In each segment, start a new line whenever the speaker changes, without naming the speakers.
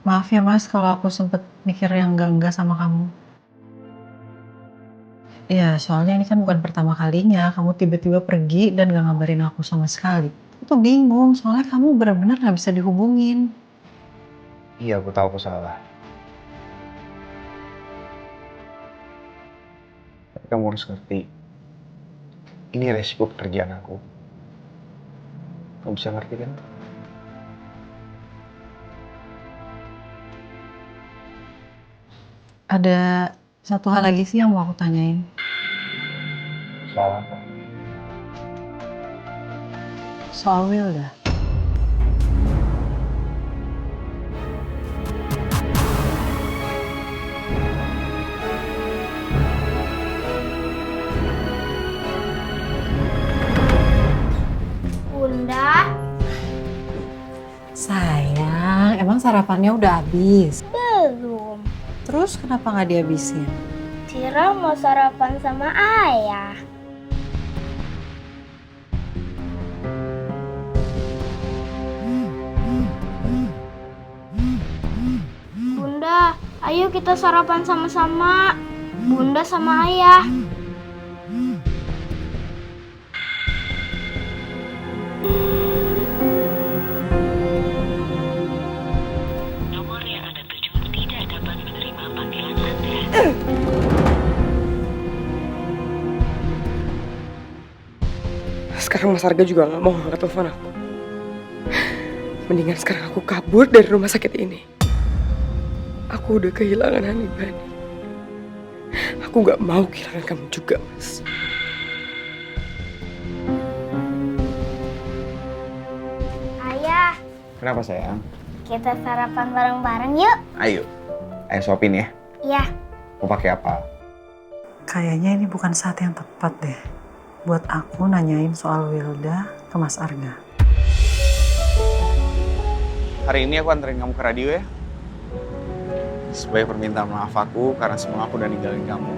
Maaf ya Mas kalau aku sempet mikir yang enggak sama kamu. Iya, soalnya ini kan bukan pertama kalinya kamu tiba-tiba pergi dan gak ngabarin aku sama sekali. Aku tuh bingung, soalnya kamu benar-benar gak bisa dihubungin.
Iya, aku tahu aku salah. Tapi kamu harus ngerti, ini resiko pekerjaan aku. Kamu bisa ngerti kan?
Ada satu hal lagi sih yang mau aku tanyain.
Soal apa?
Soal Wilda.
Bunda,
Sayang, emang sarapannya udah habis?
belum.
Terus kenapa nggak dihabisin?
Cira mau sarapan sama ayah. Bunda, ayo kita sarapan sama-sama. Bunda sama ayah.
Nomor yang Anda tuju tidak dapat menerima panggilan Anda.
Sekarang Mas Arga juga gak mau angkat telepon aku. Mendingan sekarang aku kabur dari rumah sakit ini. Aku udah kehilangan Hanibani. Aku gak mau kehilangan kamu juga, Mas.
Ayah,
Kenapa sayang?
kita sarapan bareng-bareng yuk.
Ayo, ayo suapin ya.
Iya.
Mau pakai apa?
Kayaknya ini bukan saat yang tepat deh buat aku nanyain soal Wilda ke Mas Arga.
Hari ini aku anterin kamu ke radio ya. Sebagai permintaan maaf aku karena semua aku udah ninggalin kamu.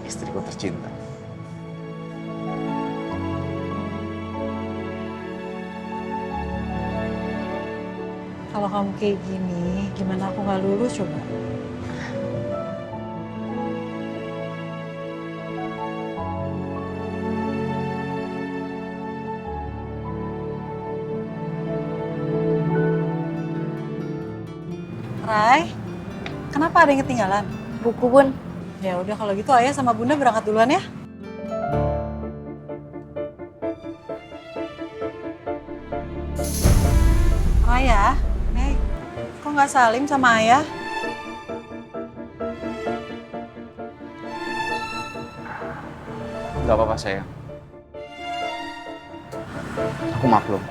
Istriku tercinta.
Kalau kamu kayak gini, gimana aku nggak lulus coba? Rai, kenapa ada yang ketinggalan?
Buku Bun.
Ya udah kalau gitu ayah sama bunda berangkat duluan ya. Raya, kok nggak salim sama ayah?
Gak apa-apa sayang. Aku maklum.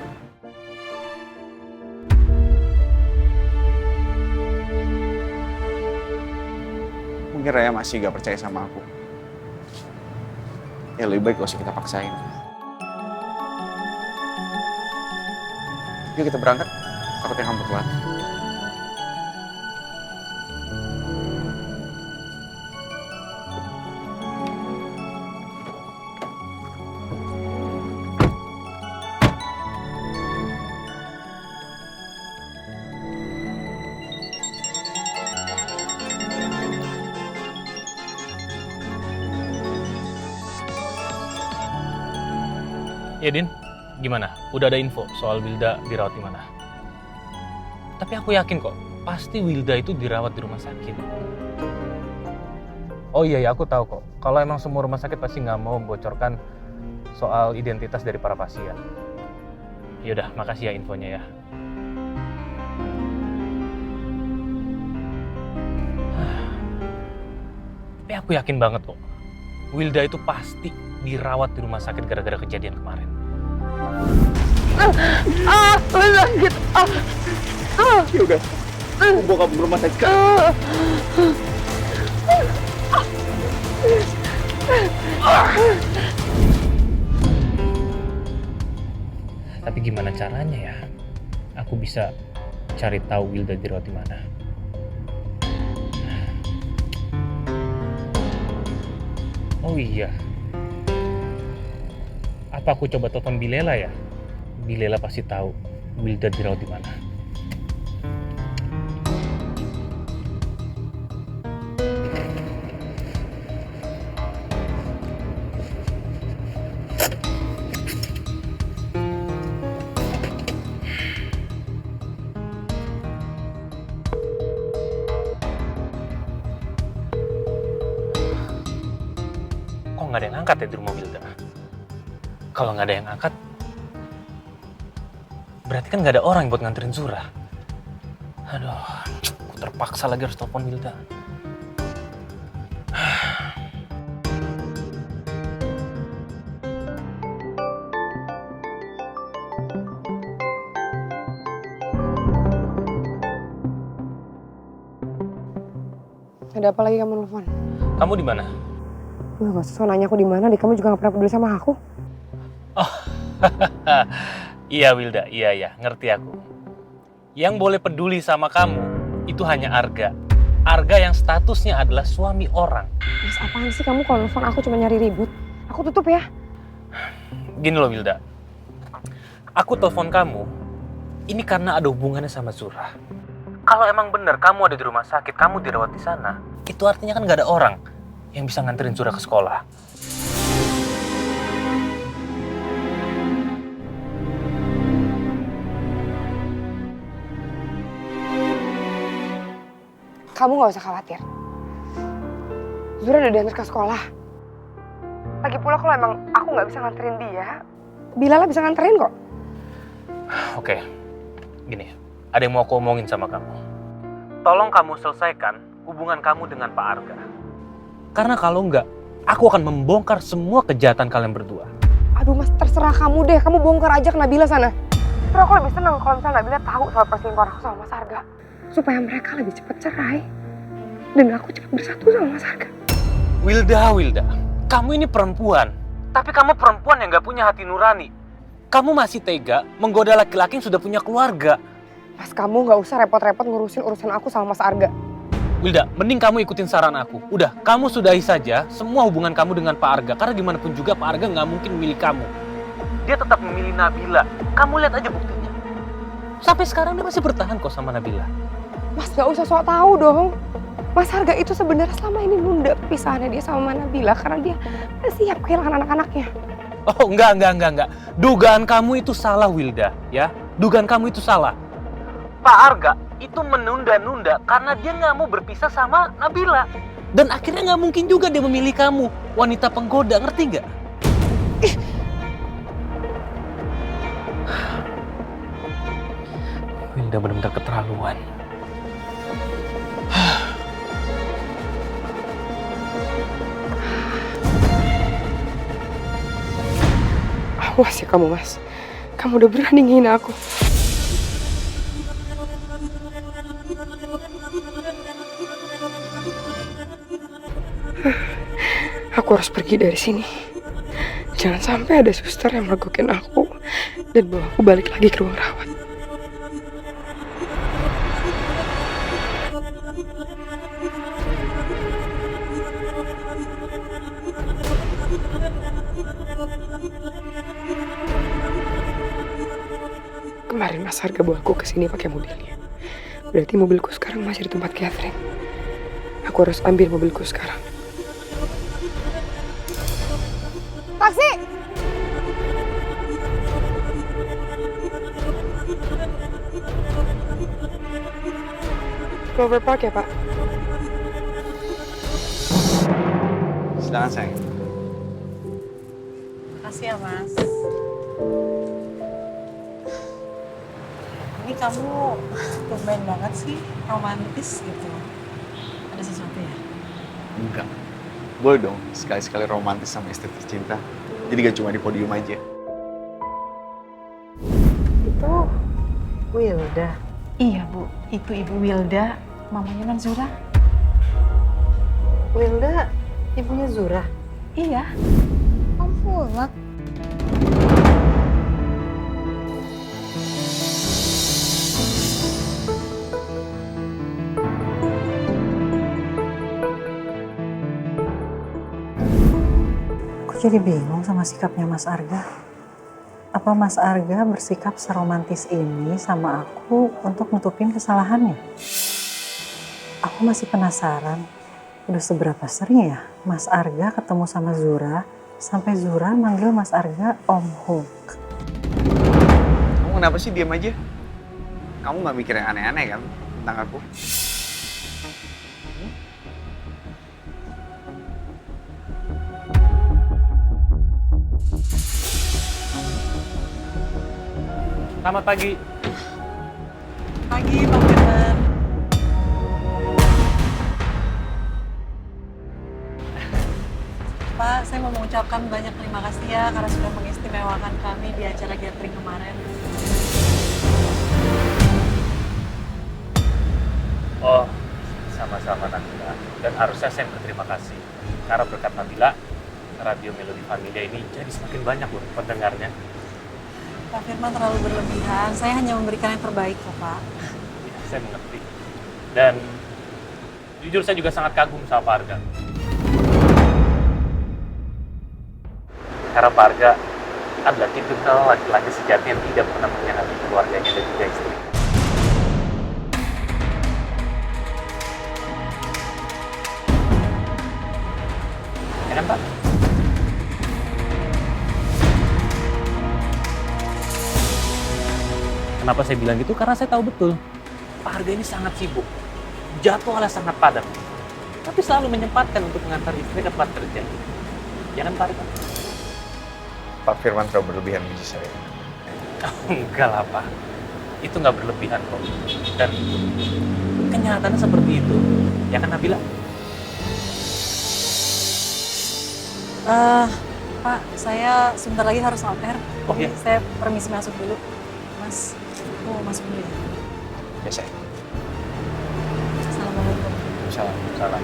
Mungkin Raya masih gak percaya sama aku. Ya lebih baik gak usah kita paksain. Yuk kita berangkat. Takutnya kamu telat.
Ya Din, gimana? Udah ada info soal Wilda dirawat di mana? Tapi aku yakin kok, pasti Wilda itu dirawat di rumah sakit. Oh iya ya, aku tahu kok. Kalau emang semua rumah sakit pasti nggak mau membocorkan soal identitas dari para pasien. Yaudah, makasih ya infonya ya. Tapi aku yakin banget kok, Wilda itu pasti dirawat di rumah sakit gara-gara kejadian kemarin.
Sakit.
Ya udah. Aku bawa kamu ke rumah sakit sekarang.
Tapi gimana caranya ya? Aku bisa cari tahu Wilda dirawat di mana. Oh iya. Apa aku coba telepon Bilela ya? Bilela pasti tahu Wilda dirawat di mana. Kok nggak ada yang angkat ya di rumah Wilda? Kalau nggak ada yang angkat, berarti kan nggak ada orang buat nganterin Zura. Aduh, aku terpaksa lagi harus telepon Wilda.
Ada apa lagi kamu nelfon?
Kamu di mana?
Lu gak usah nanya aku di mana, kamu juga gak pernah peduli sama aku.
Iya Wilda, iya, ngerti aku. Yang boleh peduli sama kamu itu hanya Arga. Arga yang statusnya adalah suami orang.
Mas, apaan sih kamu kalau nelfon aku cuma nyari ribut? Aku tutup ya.
Gini loh Wilda, aku telepon kamu ini karena ada hubungannya sama Zura. Kalau emang benar kamu ada di rumah sakit, kamu dirawat di sana, itu artinya kan gak ada orang yang bisa nganterin Zura ke sekolah.
Kamu gak usah khawatir. Zura udah diantar ke sekolah. Lagi pula kalau emang aku gak bisa nganterin dia, Bilala bisa nganterin kok.
Oke, gini, ada yang mau aku omongin sama kamu. Tolong kamu selesaikan hubungan kamu dengan Pak Arga. Karena kalau enggak, aku akan membongkar semua kejahatan kalian berdua.
Aduh mas, terserah kamu deh. Kamu bongkar aja ke Nabila sana. Terus aku lebih seneng kalau misalnya Nabila tahu soal perselingkuhan aku sama Mas Arga. Supaya mereka lebih cepat cerai. Dan aku cepat bersatu sama Mas Arga.
Wilda, kamu ini perempuan. Tapi kamu perempuan yang gak punya hati nurani. Kamu masih tega menggoda laki-laki yang sudah punya keluarga.
Mas, kamu gak usah repot-repot ngurusin urusan aku sama Mas Arga.
Wilda, mending kamu ikutin saran aku. Udah, kamu sudahi saja semua hubungan kamu dengan Pak Arga. Karena gimana pun juga Pak Arga gak mungkin memilih kamu. Dia tetap memilih Nabila. Kamu lihat aja buktinya. Sampai sekarang dia masih bertahan kok sama Nabila.
Mas, gak usah sok tahu dong. Mas Arga itu sebenarnya selama ini nunda perpisahannya dia sama Nabila. Karena dia siap kehilangan anak-anaknya.
Oh, enggak. Dugaan kamu itu salah, Wilda. Ya, dugaan kamu itu salah. Pak Arga itu menunda-nunda karena dia nggak mau berpisah sama Nabila. Dan akhirnya nggak mungkin juga dia memilih kamu, wanita penggoda, ngerti nggak? Wilda benar-benar keterlaluan.
Awas ya kamu, Mas. Kamu udah berani ngehina aku. Aku harus pergi dari sini. Jangan sampai ada suster yang mergokin aku dan bawa aku balik lagi ke ruang rawat. Kemarin Mas Arga bawa aku ke sini pakai mobilnya. Berarti mobilku sekarang masih di tempat Catherine. Aku harus ambil mobilku sekarang. Taksi! Clover Park ya, Pak?
Silakan sayang.
Makasih ya, Mas. Ini kamu tumben banget sih, romantis gitu. Ada sesuatu ya?
Enggak. Boleh dong, sekali-sekali romantis sama istri tercinta. Jadi gak cuma di podium aja.
Itu Wilda. Iya, Bu. Itu Ibu Wilda, mamanya Zura. Wilda, ibunya Zura? Iya.
Ampun,
Aku jadi bingung sama sikapnya Mas Arga. apa Mas Arga bersikap seromantis ini sama aku untuk nutupin kesalahannya? Aku masih penasaran, udah seberapa sering ya Mas Arga ketemu sama Zura, sampai Zura manggil Mas Arga Om Hulk.
Kamu kenapa sih diam aja? Kamu nggak mikir yang aneh-aneh kan tentang aku?
Selamat pagi.
Pagi Pak Firman. Pak, saya mau mengucapkan banyak terima kasih ya karena sudah mengistimewakan kami di acara gathering kemarin.
Oh, sama-sama Nabila. Dan harusnya saya berterima kasih. Karena berkat Nabila, Radio Melody Familia ini jadi semakin banyak loh pendengarnya.
Pak Firman terlalu berlebihan, saya hanya memberikan yang terbaik kok Pak.
Ya, saya mengerti. Dan jujur saya juga sangat kagum sama Pak Arga. Karena Pak Arga adalah tipikal laki-laki sejati yang tidak pernah mengkhianati keluarganya dan juga istri. Ya kan Pak? Kenapa saya bilang gitu? Karena saya tahu betul Pak Arga ini sangat sibuk, jadwalnya sangat padat, tapi selalu menyempatkan untuk mengantar istri ke tempat kerja. Ya kan Pak Arga?
Pak Firman terlalu berlebihan bagi saya.
Enggak lah Pak, itu nggak berlebihan kok. Dan kenyataannya seperti itu. Ya kan Nabila?
Pak, saya sebentar lagi harus alter.
Oh, iya.
Saya permisi masuk dulu. Mas, aku masuk dulu ya.
Ya saya.
Assalamualaikum.
Salah.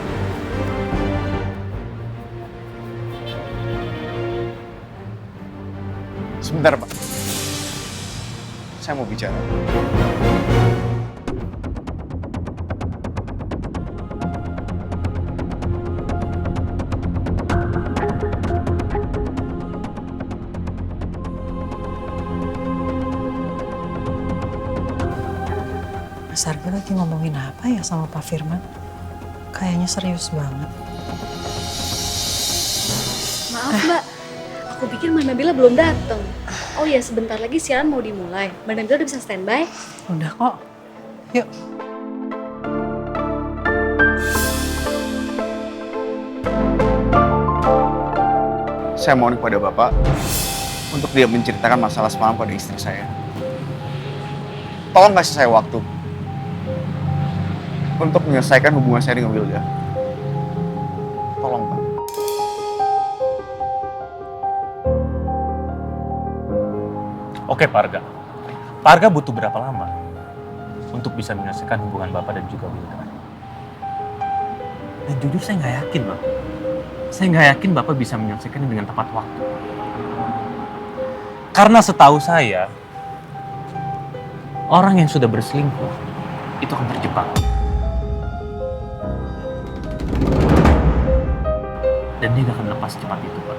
Sebentar Pak. Saya mau bicara.
Mas Arga lagi ngomongin apa ya sama Pak Firman? Kayaknya serius banget.
Maaf Mbak, aku pikir Mbak Nabila belum datang. Oh ya, sebentar lagi siaran mau dimulai. Mbak Nabila udah bisa standby?
Udah kok. Yuk.
Saya mohon kepada Bapak untuk dia menceritakan masalah semalam pada istri saya. Tolong kasih saya waktu untuk menyelesaikan hubungan saya dengan Wilda. Tolong Pak.
Oke Pak Arga. Pak Arga butuh berapa lama untuk bisa menyelesaikan hubungan Bapak dan juga Wilda? Dan jujur saya nggak yakin loh. Saya nggak yakin Bapak bisa menyelesaikannya dengan tepat waktu. Karena setahu saya, orang yang sudah berselingkuh itu akan terjebak. Dan dia gak akan lepas cepat itu, Pak.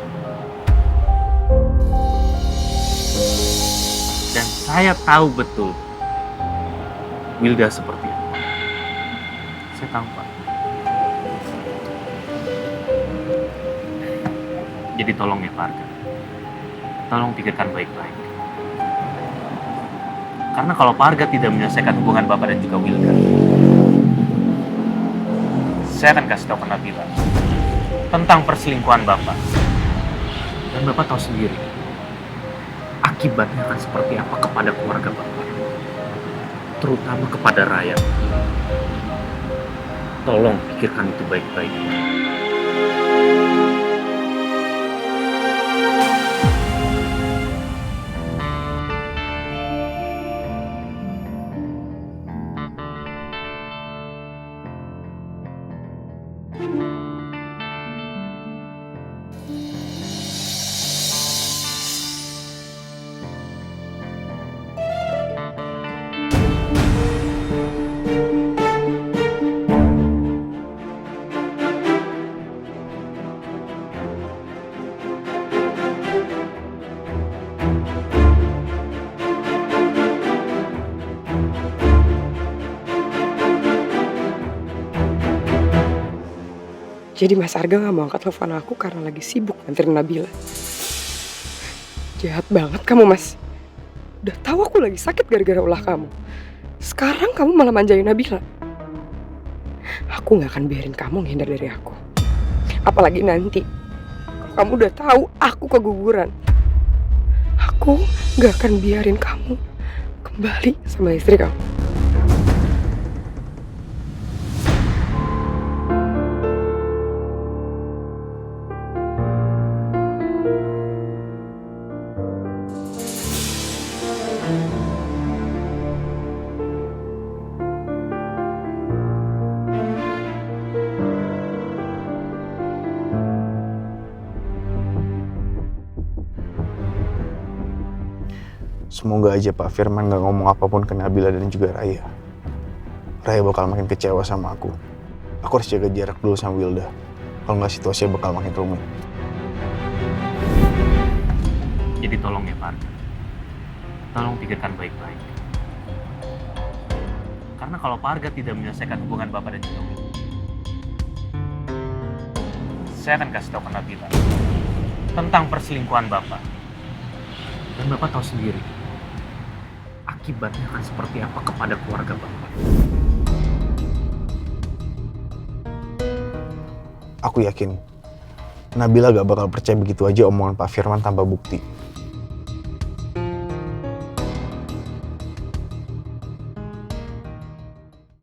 Dan saya tahu betul Wilda seperti apa. Saya tahu, Pak. Jadi tolong ya, Pak Arga. Tolong pikirkan baik-baik. Karena kalau Pak Arga tidak menyelesaikan hubungan Bapak dan juga Wilda, saya akan kasih tahu ke Nabila tentang perselingkuhan Bapak. Dan Bapak tahu sendiri, akibatnya akan seperti apa kepada keluarga Bapak. Terutama kepada rakyat. Tolong pikirkan itu baik-baik.
Jadi Mas Arga gak mau angkat telepon aku karena lagi sibuk nganterin Nabila. Jahat banget kamu, Mas. Udah tahu aku lagi sakit gara-gara ulah kamu. Sekarang kamu malah manjain Nabila. Aku gak akan biarin kamu ngehindar dari aku. Apalagi nanti kamu udah tahu aku keguguran. Aku gak akan biarin kamu kembali sama istri kamu.
Semoga aja Pak Firman gak ngomong apapun ke Nabila dan juga Raya. Raya bakal makin kecewa sama aku. Aku harus jaga jarak dulu sama Wilda. Kalau nggak situasinya bakal makin rumit.
Jadi tolong ya Pak, tolong pikirkan baik-baik. Karena kalau Pak Arga tidak menyelesaikan hubungan Bapak dan juga Wilda, saya akan kasih tahu ke Nabila tentang perselingkuhan Bapak. Dan Bapak tahu sendiri, akibatnya akan seperti apa kepada keluarga Bapak.
Aku yakin Nabila gak bakal percaya begitu aja omongan Pak Firman tanpa bukti.